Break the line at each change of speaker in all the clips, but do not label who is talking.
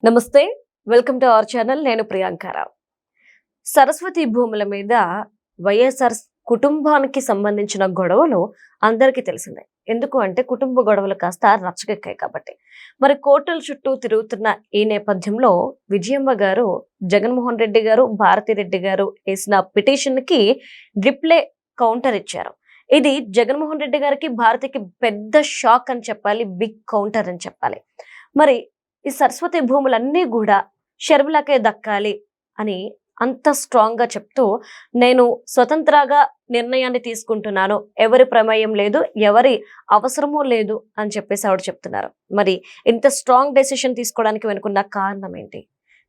నమస్తే, welcome to our channel. నేను ప్రియాంకారావు. సరస్వతి భూముల మీద వైఎస్ఆర్ కుటుంబానికి సంబంధించిన గొడవలు అందరికీ తెలిసిందే. ఎందుకు అంటే కుటుంబ గొడవలు కాస్త రచ్చకెక్కాయి కాబట్టి. మరి కోర్టుల చుట్టూ తిరుగుతున్న ఈ నేపథ్యంలో విజయమ్మ గారు, జగన్మోహన్ రెడ్డి గారు, భారతిరెడ్డి గారు వేసిన పిటిషన్ కి రిప్లై కౌంటర్ ఇచ్చారు. ఇది జగన్మోహన్ రెడ్డి గారికి, భారతికి పెద్ద షాక్ అని చెప్పాలి, బిగ్ కౌంటర్ అని చెప్పాలి. మరి ఈ సరస్వతి భూములన్నీ కూడా షర్మిలకే దక్కాలి అని అంత స్ట్రాంగ్ గా చెప్తూ, నేను స్వతంత్రంగా నిర్ణయాన్ని తీసుకుంటున్నాను, ఎవరి ప్రమేయం లేదు, ఎవరి అవసరమూ లేదు అని చెప్పేసి ఆవిడ చెప్తున్నారు. మరి ఇంత స్ట్రాంగ్ డెసిషన్ తీసుకోవడానికి వెనుకున్న కారణం ఏంటి?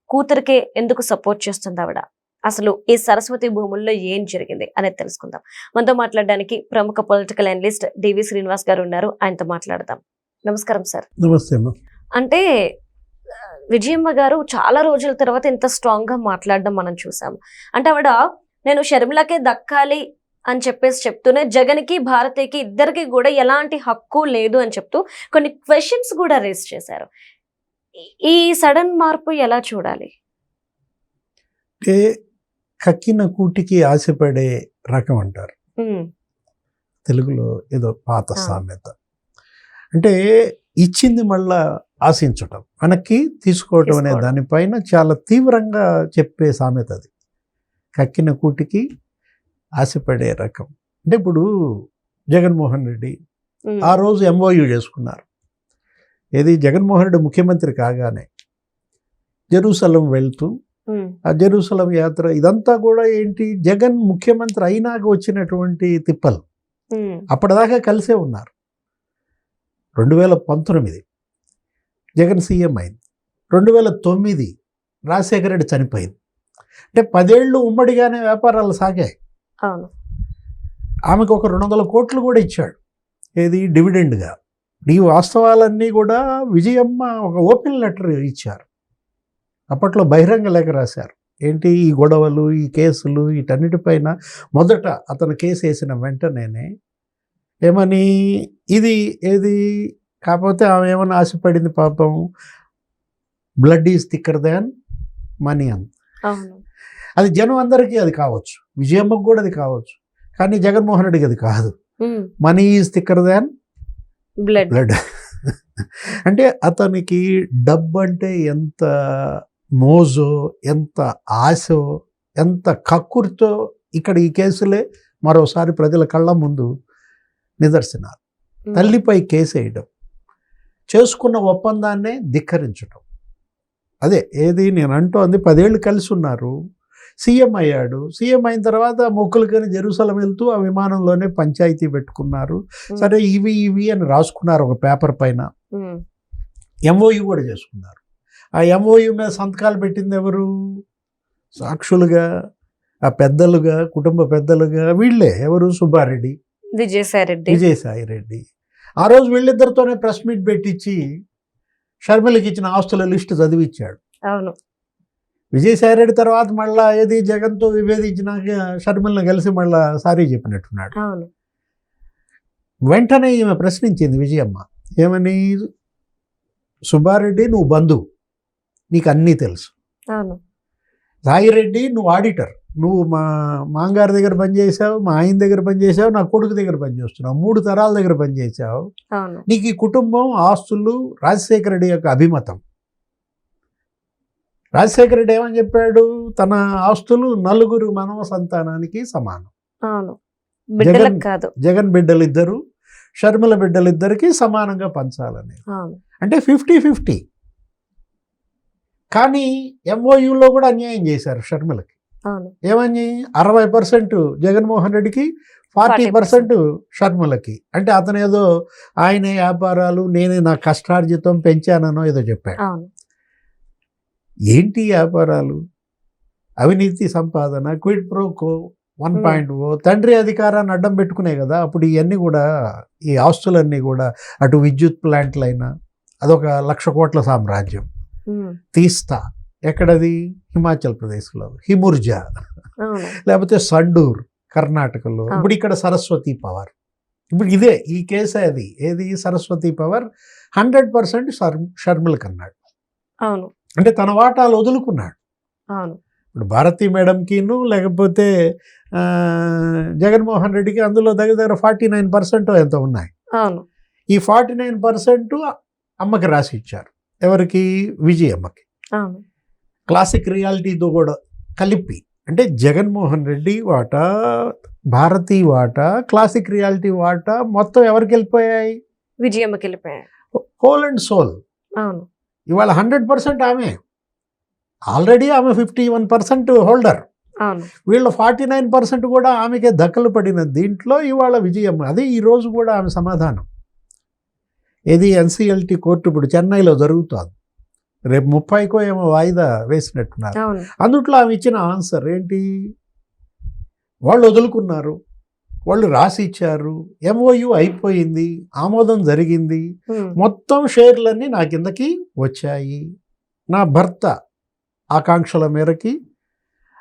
కూతురికే ఎందుకు సపోర్ట్ చేస్తుంది ఆవిడ? అసలు ఈ సరస్వతి భూముల్లో ఏం జరిగింది అనేది తెలుసుకుందాం. మనతో మాట్లాడడానికి ప్రముఖ పొలిటికల్ అనలిస్ట్ డివి శ్రీనివాస్ గారు ఉన్నారు. ఆయనతో మాట్లాడదాం. నమస్కారం సార్.
నమస్తే.
అంటే విజయమ్మ గారు చాలా రోజుల తర్వాత ఇంత స్ట్రాంగ్ గా మాట్లాడడం మనం చూసాము. అంటే ఆవిడ నేను షర్మిలకే దక్కాలి అని చెప్పేసి చెప్తూనే జగన్కి, భారతికి ఇద్దరికి కూడా ఎలాంటి హక్కు లేదు అని చెప్తూ కొన్ని క్వశ్చన్స్ కూడా రేస్ చేశారు. ఈ సడన్ మార్పు ఎలా చూడాలి?
అంటే కక్కిన కూటికి ఆశపడే రకం అంటారు తెలుగులో, ఏదో పాత సామెత. అంటే ఇచ్చింది మళ్ళా ఆశించటం, వెనక్కి తీసుకోవటం అనే దానిపైన చాలా తీవ్రంగా చెప్పే సామెత అది. కక్కిన కూటికి ఆశపడే రకం. అంటే ఇప్పుడు జగన్మోహన్ రెడ్డి ఆ రోజు ఎంఓయూ చేసుకున్నారు. ఏది, జగన్మోహన్ రెడ్డి ముఖ్యమంత్రి కాగానే జెరూసలం వెళ్తూ ఆ జెరూసలం యాత్ర, ఇదంతా కూడా ఏంటి, జగన్ ముఖ్యమంత్రి అయినాక వచ్చినటువంటి తిప్పలు. అప్పటిదాకా కలిసే ఉన్నారు. 2019 జగన్ సీఎం అయింది. 2009 రాజశేఖర రెడ్డి చనిపోయింది. అంటే 10 ఏళ్ళు ఉమ్మడిగానే వ్యాపారాలు సాగాయి. ఆమెకు ఒక 200 కోట్లు కూడా ఇచ్చాడు, ఏది, డివిడెండ్గా. ఈ వాస్తవాలన్నీ కూడా విజయమ్మ ఒక ఓపెన్ లెటర్ ఇచ్చారు. అప్పట్లో బహిరంగ లేఖ రాశారు. ఏంటి, ఈ గొడవలు, ఈ కేసులు, వీటన్నిటిపైన మొదట అతను కేసు వేసిన వెంటనే ఏమని, ఇది ఏది, కాకపోతే ఆమె ఏమని ఆశపడింది పాపం, blood is thicker than money అని. అది జనం అందరికీ అది కావచ్చు, విజయమ్మకు కూడా అది కావచ్చు, కానీ జగన్మోహన్ రెడ్డికి అది కాదు. Money is thicker than blood. అంటే అతనికి డబ్బు అంటే ఎంత మోజో, ఎంత ఆశో, ఎంత కక్కుర్తో ఇక్కడ ఈ కేసులే మరోసారి ప్రజల కళ్ళ ముందు నిదర్శనాలు. తల్లిపై కేసు వేయడం, చేసుకున్న ఒప్పందాన్నే ధిక్కరించడం. అదే ఏది నేను అంటోంది, 10 ఏళ్ళు కలిసి ఉన్నారు. సీఎం అయ్యాడు. సీఎం అయిన తర్వాత మొక్కులకని జెరూసలం వెళ్తూ ఆ విమానంలోనే పంచాయతీ పెట్టుకున్నారు. సరే, ఇవి అని రాసుకున్నారు ఒక పేపర్ పైన. ఎంఓయూ కూడా చేసుకున్నారు. ఆ ఎంఓయూ మీద సంతకాలు పెట్టింది ఎవరు? సాక్షులుగా, ఆ పెద్దలుగా, కుటుంబ పెద్దలుగా వీళ్ళే. ఎవరు? సుబ్బారెడ్డి, విజయసాయి రెడ్డి. ఆ రోజు వీళ్ళిద్దరితోనే ప్రెస్ మీట్ పెట్టించి షర్మిలకి ఇచ్చిన ఆస్తుల లిస్టు చదివిచ్చాడు.
అవును.
విజయసాయి రెడ్డి తర్వాత మళ్ళా ఏది, జగన్తో విభేదించినాక షర్మిలను కలిసి మళ్ళా సారీ చెప్పినట్టున్నాడు. వెంటనే ఈమె ప్రశ్నించింది విజయమ్మ, ఏమని, సుబ్బారెడ్డి నువ్వు బంధువు, నీకు అన్నీ తెలుసు. సాయిరెడ్డి నువ్వు ఆడిటర్, నువ్వు మా మాంగారి దగ్గర పనిచేసావు, మా ఆయన దగ్గర పనిచేసావు, నా కొడుకు దగ్గర పనిచేస్తున్నావు, 3 తరాల దగ్గర పనిచేసావు. నీకు ఈ కుటుంబం, ఆస్తులు, రాజశేఖర రెడ్డి యొక్క అభిమతం. రాజశేఖర రెడ్డి ఏమని చెప్పాడు, తన ఆస్తులు 4 మనవ సంతానానికి సమానం. జగన్ బిడ్డలిద్దరు, షర్మిల బిడ్డలిద్దరికి సమానంగా పంచాలని. అంటే 50-50. కానీ ఎంఓయూలో కూడా అన్యాయం చేశారు షర్మిలకి. ఏమని, 60% జగన్మోహన్ రెడ్డికి, 40% షర్మిలకి. అంటే అతను ఏదో ఆయన వ్యాపారాలు, నేనే నా కష్టార్జితం పెంచానో ఏదో చెప్పాడు. ఏంటి వ్యాపారాలు, అవినీతి సంపాదన, క్విడ్ ప్రోకో 1.0, తండ్రి అధికారాన్ని అడ్డం పెట్టుకునే కదా అప్పుడు ఇవన్నీ కూడా, ఈ ఆస్తులన్నీ కూడా. అటు విద్యుత్ ప్లాంట్లైనా అదొక 1,00,000 కోట్ల సామ్రాజ్యం. తీస్తా ఎక్కడది, హిమాచల్ ప్రదేశ్లో హిముర్జా, లేకపోతే సండూర్ కర్ణాటకలో. ఇప్పుడు ఇక్కడ సరస్వతి పవర్. ఇప్పుడు ఇదే ఈ కేసే. అది ఏది, సరస్వతి పవర్ 100% షర్మిలకి అన్నాడు.
అవును.
అంటే తన వాటాలు వదులుకున్నాడు.
అవును.
ఇప్పుడు భారతీ మేడంకిను లేకపోతే జగన్మోహన్ రెడ్డికి అందులో దగ్గర దగ్గర 49% ఎంతో ఉన్నాయి.
అవును.
ఈ 49% అమ్మకి రాసి ఇచ్చారు. ఎవరికి? విజయమ్మకి.
అవును.
క్లాసిక్ రియాలిటీతో కూడా కలిపి, అంటే జగన్మోహన్ రెడ్డి వాటా, భారతీ వాటా, క్లాసిక్ రియాలిటీ వాటా మొత్తం ఎవరికి వెళ్ళిపోయాయి?
విజయమ్మకి వెళ్ళిపోయాయి.
Whole and soul.
అవును.
ఇవాళ 100% ఆమె. ఆల్రెడీ ఆమె 51% హోల్డర్.
అవును.
వీళ్ళు 49% కూడా ఆమెకే దక్కలు పడిన దీంట్లో ఇవాళ విజయమ్మ. అది ఈరోజు కూడా ఆమె సమాధానం. ఇది ఎన్సిఎల్టీ కోర్టు ఇప్పుడు చెన్నైలో జరుగుతోంది. రేపు 30కో ఏమో వాయిదా వేసినట్టున్నారు.
అవును.
అందుట్లో ఆమె ఇచ్చిన ఆన్సర్ ఏంటి? వాళ్ళు వదులుకున్నారు, వాళ్ళు రాసి ఇచ్చారు, ఎంఓయు అయిపోయింది, ఆమోదం జరిగింది, మొత్తం షేర్లన్నీ నా కిందకి వచ్చాయి. నా భర్త ఆకాంక్షల మేరకి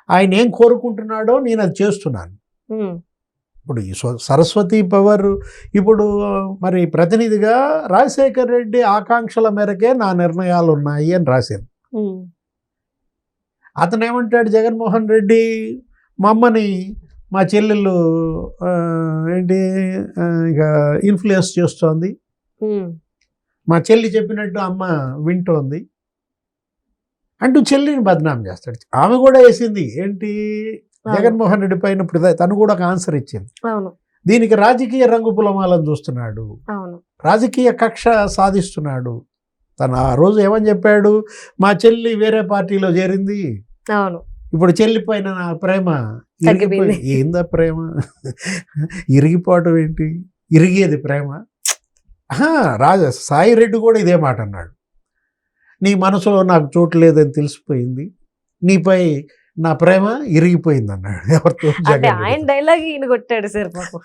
ఆయన ఏం కోరుకుంటున్నాడో నేను అది చేస్తున్నాను. ఇప్పుడు ఈ సరస్వతి పవర్ ఇప్పుడు మరి ప్రతినిధిగా రాజశేఖర్ రెడ్డి ఆకాంక్షల మేరకే నా నిర్ణయాలు ఉన్నాయి అని రాశాను. అతను ఏమంటాడు? జగన్మోహన్ రెడ్డి మా అమ్మని, మా చెల్లెళ్ళు ఏంటి ఇక ఇన్ఫ్లుయెన్స్ చేస్తోంది, మా చెల్లి చెప్పినట్టు అమ్మ వింటోంది అంటూ చెల్లిని బదనాం చేస్తాడు. ఆమె కూడా వేసింది ఏంటి? జగన్మోహన్ రెడ్డి పైన ఇప్పుడు తను కూడా ఒక ఆన్సర్ ఇచ్చింది. దీనికి రాజకీయ రంగు పులమాలను చూస్తున్నాడు, రాజకీయ కక్ష సాధిస్తున్నాడు. తను ఆ రోజు ఏమని చెప్పాడు? మా చెల్లి వేరే పార్టీలో చేరింది, ఇప్పుడు చెల్లి పైన నా ప్రేమ ఏందా ప్రేమ? ఇరిగిపోవటం ఏంటి? ఇరిగేది ప్రేమ? సాయి రెడ్డి కూడా ఇదే మాట అన్నాడు. నీ మనసులో నాకు చోటు లేదని తెలిసిపోయింది, నీపై నా ప్రేమ ఇరిగిపోయింది అన్నాడు. ఎవరితో?
ఆయన డైలాగ్ ఈయన కొట్టాడు సార్ పాపం.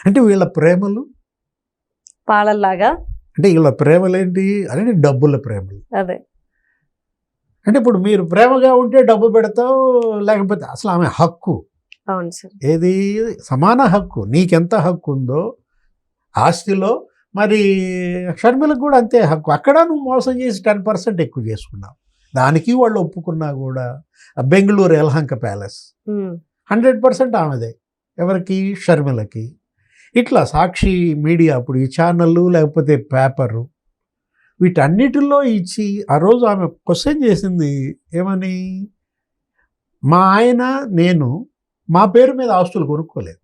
అంటే వీళ్ళ ప్రేమలు
పాలల్లాగా.
అంటే వీళ్ళ ప్రేమలేంటి? అంటే డబ్బుల ప్రేమలు.
అదే.
అంటే ఇప్పుడు మీరు ప్రేమగా ఉంటే డబ్బు పెడతావు, లేకపోతే అసలు ఆమె హక్కు.
అవును సార్.
ఏది? సమాన హక్కు. నీకెంత హక్కు ఉందో ఆస్తిలో, మరి షర్మిలకు కూడా అంతే హక్కు. అక్కడ నువ్వు మోసం చేసి 10% ఎక్కువ చేసుకున్నావు, దానికి వాళ్ళు ఒప్పుకున్నా కూడా. బెంగళూరు యలహంక ప్యాలెస్ 100% ఆమెదే. ఎవరికి? షర్మిలకి. ఇట్లా సాక్షి మీడియా, అప్పుడు ఈ ఛానళ్ళు లేకపోతే పేపరు, వీటన్నిటిలో ఇచ్చి ఆ రోజు ఆమె క్వశ్చన్ చేసింది ఏమని? మా ఆయన నేను మా పేరు మీద ఆస్తులు కొనుక్కోలేదు.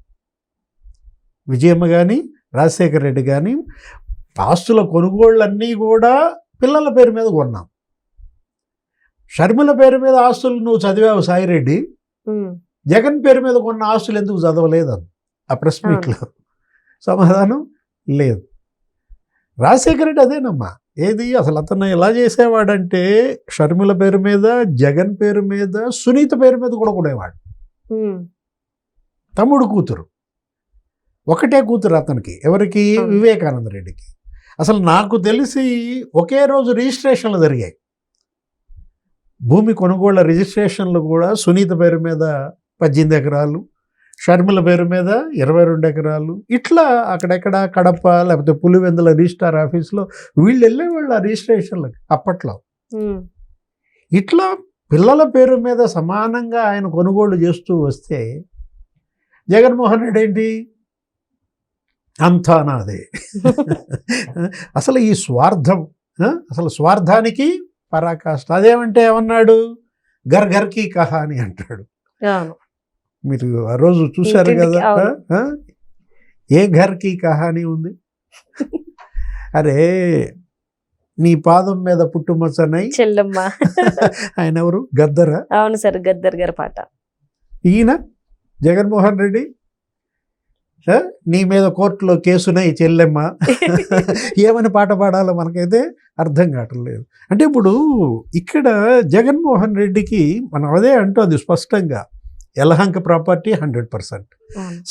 విజయమ్మ కానీ రాజశేఖర్ రెడ్డి కానీ ఆస్తుల కొనుగోళ్ళన్నీ కూడా పిల్లల పేరు మీద కొన్నాం. షర్మిల పేరు మీద ఆస్తులు నువ్వు చదివావు సాయిరెడ్డి, జగన్ పేరు మీద కొన్న ఆస్తులు ఎందుకు చదవలేదు? ఆ ప్రెస్ మీట్లో సమాధానం లేదు. రాజశేఖర్ రెడ్డి అదేనమ్మా. ఏది? అసలు అతను ఎలా చేసేవాడంటే షర్మిల పేరు మీద, జగన్ పేరు మీద, సునీత పేరు మీద కూడా కొనేవాడు. తమ్ముడు కూతురు, ఒకటే కూతురు అతనికి. ఎవరికి? వివేకానంద రెడ్డికి. అసలు నాకు తెలిసి ఒకే రోజు రిజిస్ట్రేషన్లు జరిగాయి. భూమి కొనుగోళ్ల రిజిస్ట్రేషన్లు కూడా సునీత పేరు మీద 18 ఎకరాలు, షర్మిల పేరు మీద 22 ఎకరాలు. ఇట్లా అక్కడెక్కడ కడప లేకపోతే పులివెందుల రిజిస్టార్ ఆఫీస్లో వీళ్ళు వెళ్ళేవాళ్ళు ఆ రిజిస్ట్రేషన్లకు అప్పట్లో. ఇట్లా పిల్లల పేరు మీద సమానంగా ఆయన కొనుగోలు చేస్తూ వస్తే జగన్మోహన్ రెడ్డి ఏంటి? అంతా నాదే. అసలు ఈ స్వార్థం, అసలు స్వార్థానికి పరాకాష్ట. అదేమంటే ఏమన్నాడు? ఘర్ ఘర్ కీ కహాని అంటాడు. మీరు ఆ రోజు చూశారు కదా, ఏ ఘర్ కీ కహాని ఉంది? అరే నీ పాదం మీద పుట్టుమచ్చనై
చెల్లమ్మ.
ఆయన ఎవరు? గద్దరా?
అవును సార్, గద్దర్ గారి పాట.
ఈయన జగన్మోహన్ రెడ్డి నీ మీద కోర్టులో కేసునై చెల్లెమ్మ. ఏమని పాట పాడాలో మనకైతే అర్థం కావట్లేదు. అంటే ఇప్పుడు ఇక్కడ జగన్మోహన్ రెడ్డికి మనం అదే అంటోంది స్పష్టంగా, యలహంక ప్రాపర్టీ 100%,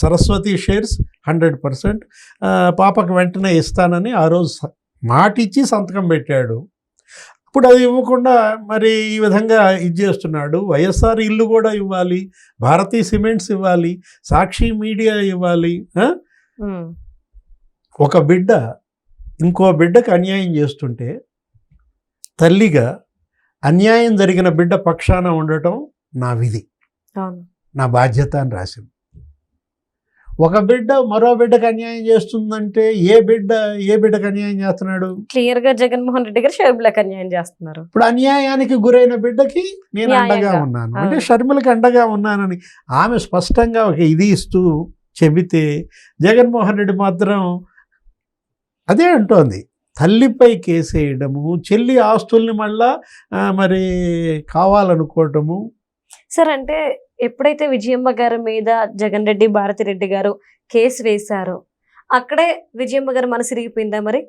సరస్వతి షేర్స్ 100%, పాపకు వెంటనే ఇస్తానని ఆ రోజు మాటిచ్చి సంతకం పెట్టాడు. ఇప్పుడు అది ఇవ్వకుండా మరి ఈ విధంగా ఇది చేస్తున్నాడు. వైఎస్ఆర్ ఇల్లు కూడా ఇవ్వాలి, భారతీ సిమెంట్స్ ఇవ్వాలి, సాక్షి మీడియా ఇవ్వాలి. ఒక బిడ్డ ఇంకో బిడ్డకు అన్యాయం చేస్తుంటే తల్లిగా అన్యాయం జరిగిన బిడ్డ పక్షాన ఉండటం నా విధి,
అవును.
నా బాధ్యత అని రాసింది. ఒక బిడ్డ మరో బిడ్డకు అన్యాయం చేస్తుందంటే ఏ బిడ్డకు అన్యాయం చేస్తున్నాడు?
క్లియర్ గా జగన్మోహన్ రెడ్డి గారు షర్మిలకు అన్యాయం చేస్తున్నారు.
ఇప్పుడు అన్యాయానికి గురైన బిడ్డకి నేను
న్యాయంగా.
అండగా ఉన్నాను అంటే
అవును.
షర్మిలకి అండగా ఉన్నానని ఆమె స్పష్టంగా ఒక ఇది ఇస్తూ చెబితే, జగన్మోహన్ రెడ్డి మాత్రం అదే అంటోంది, తల్లిపై కేసేయడము, చెల్లి ఆస్తుల్ని మళ్ళా మరి కావాలనుకోవటము.
సార్ అంటే ఎప్పుడైతే విజయమ్మ గారి మీద జగన్ రెడ్డి భారతిరెడ్డి గారు కేసు వేశారో అక్కడే విజయమ్మ గారు మనసు ఇరిగిపోయిందా మరి?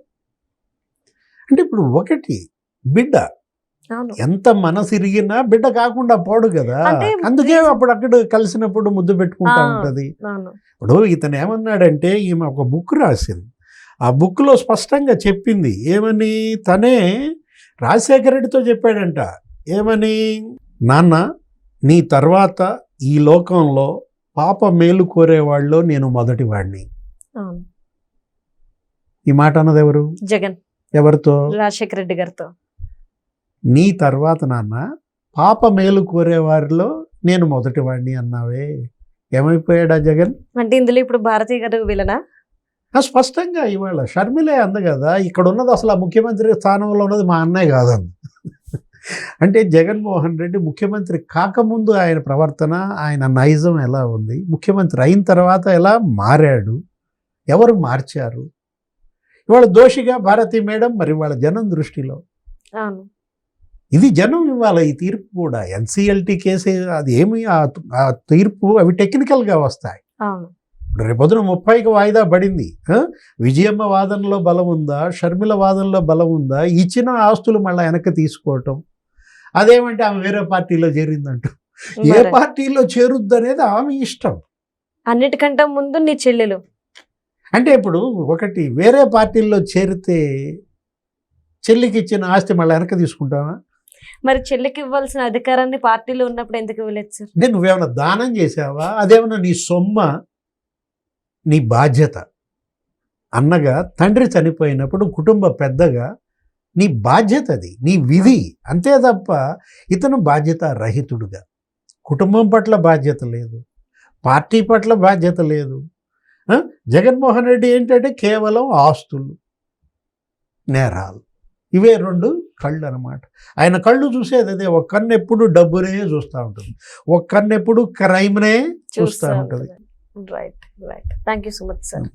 అంటే ఇప్పుడు ఒకటి బిడ్డ
అవును.
ఎంత మనసు ఇరిగినా బిడ్డ కాకుండా పోడు కదా,
అంటే
అందుకే అప్పుడు అక్కడ కలిసినప్పుడు ముద్దు పెట్టుకుంటా
ఆ.
ఉంటది.
అవును.
ఇప్పుడు ఇతను ఏమన్నాడంటే, ఈమె ఒక బుక్ రాసింది, ఆ బుక్లో స్పష్టంగా చెప్పింది ఏమని, తనే రాజశేఖర రెడ్డితో చెప్పాడంట, ఏమని, నాన్న నీ తర్వాత ఈ లోకంలో పాప మేలు కోరేవాళ్ళు నేను మొదటి వాడిని.
అవును.
ఈ మాట అన్నది ఎవరు?
జగన్
ఎవరితో?
రాజశేఖర రెడ్డి గారితో.
నీ తర్వాత నాన్న పాప మేలు కోరేవారిలో నేను మొదటి వాడిని అన్నావే, ఏమైపోయాడా జగన్?
అంటే ఇందులో ఇప్పుడు భారతి గారు విలనా?
స్పష్టంగా ఇవాళ షర్మిలే అంది కదా, ఇక్కడ ఉన్నది అసలు ఆ ముఖ్యమంత్రి స్థానంలో ఉన్నది మా అన్నయ్య కాదండి. అంటే జగన్మోహన్ రెడ్డి ముఖ్యమంత్రి కాకముందు ఆయన ప్రవర్తన, ఆయన నైజం ఎలా ఉంది, ముఖ్యమంత్రి అయిన తర్వాత ఎలా మారాడు, ఎవరు మార్చారు, ఇవాళ దోషిగా భారతి మేడం మరి వాళ్ళ జనం దృష్టిలో.
అవును.
ఇది జనం ఇవాళ ఈ తీర్పు కూడా, ఎన్సిఎల్టీ కేసు అది ఏమి ఆ తీర్పు అవి టెక్నికల్గా వస్తాయి.
అవును.
ఇప్పుడు రేపొద్దున 30కి వాయిదా పడింది. విజయమ్మ వాదనలో బలం ఉందా, షర్మిల వాదనలో బలం ఉందా, ఇచ్చిన ఆస్తులు మళ్ళీ వెనక్కి తీసుకోవటం, అదేమంటే ఆమె వేరే పార్టీలో చేరిందంటూ, ఏ
మరి
పార్టీలో చేరుద్దు అనేది ఆమె ఇష్టం.
అన్నిటికంటే ముందు నీ చెల్లెలు.
అంటే ఇప్పుడు ఒకటి వేరే పార్టీల్లో చేరితే చెల్లికి ఇచ్చిన ఆస్తి మళ్ళీ వెనక్కి తీసుకుంటావా?
మరి చెల్లికి ఇవ్వాల్సిన అధికారాన్ని పార్టీలో ఉన్నప్పుడు ఎందుకు ఇవ్వలేదు సార్?
అంటే నువ్వేమైనా దానం చేసావా? అదేమన్నా నీ సొమ్మ, నీ బాధ్యత. అన్నగా తండ్రి చనిపోయినప్పుడు కుటుంబ పెద్దగా నీ బాధ్యత, అది నీ విధి, అంతే తప్ప ఇతను బాధ్యత రహితుడుగా, కుటుంబం పట్ల బాధ్యత లేదు, పార్టీ పట్ల బాధ్యత లేదు. జగన్మోహన్ రెడ్డి ఏంటంటే కేవలం ఆస్తులు, నేరాలు, ఇవే రెండు కళ్ళు అన్నమాట. ఆయన కళ్ళు చూసేది అదే, ఒక కన్ను ఎప్పుడు డబ్బునే చూస్తూ ఉంటుంది, ఒక కన్ను ఎప్పుడు క్రైమ్నే చూస్తూ ఉంటుంది.
Right. Thank you so much sir.